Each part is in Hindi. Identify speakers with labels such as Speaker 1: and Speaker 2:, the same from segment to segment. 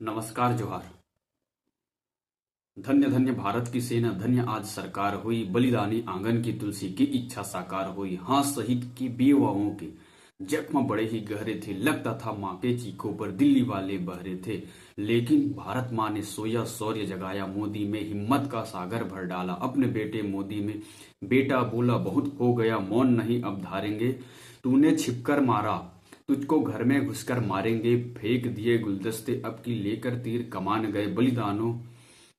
Speaker 1: नमस्कार जोहार। धन्य धन्य भारत की सेना, धन्य आज सरकार हुई। बलिदानी आंगन की तुलसी की इच्छा साकार हुई। हाँ, शहीद की बेवाओं के जख्म बड़े ही गहरे थे। लगता था माँ के चीखों पर दिल्ली वाले बहरे थे। लेकिन भारत माँ ने सोया शौर्य जगाया मोदी में, हिम्मत का सागर भर डाला अपने बेटे मोदी में। बेटा बोला बहुत हो गया, मौन नहीं अब धारेंगे। तूने छिपकर मारा, तुझको घर में घुसकर मारेंगे। फेंक दिए गुलदस्ते अब की लेकर तीर कमान गए। बलिदानों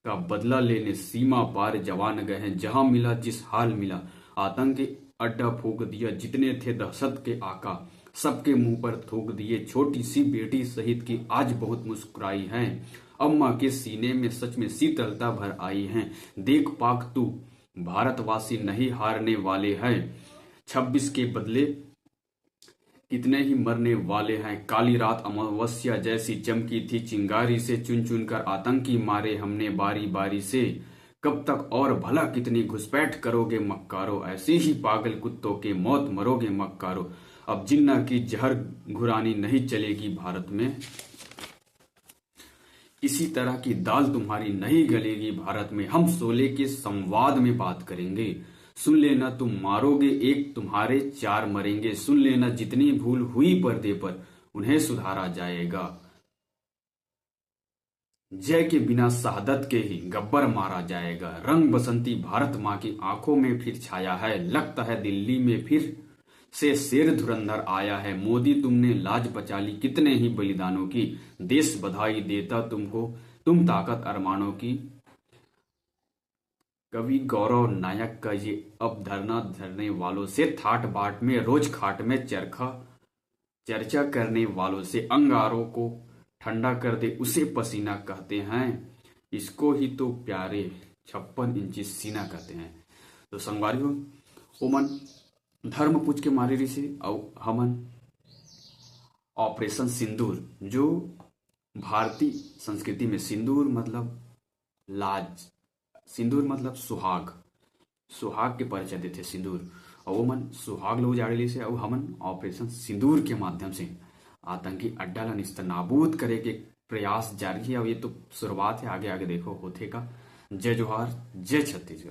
Speaker 1: का बदला लेने सीमा पार जवान गए हैं। जहां मिला जिस हाल मिला, आतंक अड्डा फूंक दिया। जितने थे दहशत के आका, सबके मुंह पर थूक दिए। छोटी सी बेटी शहीद की आज बहुत मुस्कुराई है। अम्मा के सीने में सच में शीतलता भर आई है। देख पाक तू, भारतवासी नहीं हारने वाले हैं। 26 के बदले कितने ही मरने वाले हैं। काली रात अमावस्या जैसी चमकी थी चिंगारी से। चुन चुन कर आतंकी मारे हमने बारी बारी से। कब तक और भला कितनी घुसपैठ करोगे मक्कारो, ऐसे ही पागल कुत्तों के मौत मरोगे मक्कारो। अब जिन्ना की जहर घुरानी नहीं चलेगी भारत में। इसी तरह की दाल तुम्हारी नहीं गलेगी भारत में। हम शोले के संवाद में बात करेंगे। सुन लेना तुम मारोगे एक, तुम्हारे 4 मरेंगे। सुन लेना जितनी भूल हुई पर्दे पर, उन्हें सुधारा जाएगा। जय के बिना शहादत के ही गब्बर मारा जाएगा। रंग बसंती भारत माँ की आंखों में फिर छाया है। लगता है दिल्ली में फिर से शेर धुरंधर आया है। मोदी तुमने लाज बचा ली कितने ही बलिदानों की। देश बधाई देता तुमको, तुम ताकत अरमानों की। कवि गौरव नायक का ये अब धरना धरने वालों से, ठाट बाट में रोज खाट में चरखा चर्चा करने वालों से। अंगारों को ठंडा कर दे उसे पसीना कहते हैं। इसको ही तो प्यारे 56 इंची सीना कहते हैं। तो संगवारियों, ओमन धर्म पूछ के मारे ऋषि और हमन ऑपरेशन सिंदूर, जो भारतीय संस्कृति में सिंदूर मतलब लाज, सिंदूर मतलब सुहाग, सुहाग के परिचय देते सिंदूर। और वो मन सुहाग लोग जाड़े से और हमन ऑपरेशन सिंदूर के माध्यम से आतंकी अड्डा ला निस्तनाबूद करे के प्रयास जारी है। और ये तो शुरुआत है, आगे आगे देखो होते का। जय जोहार, जय छत्तीसगढ़।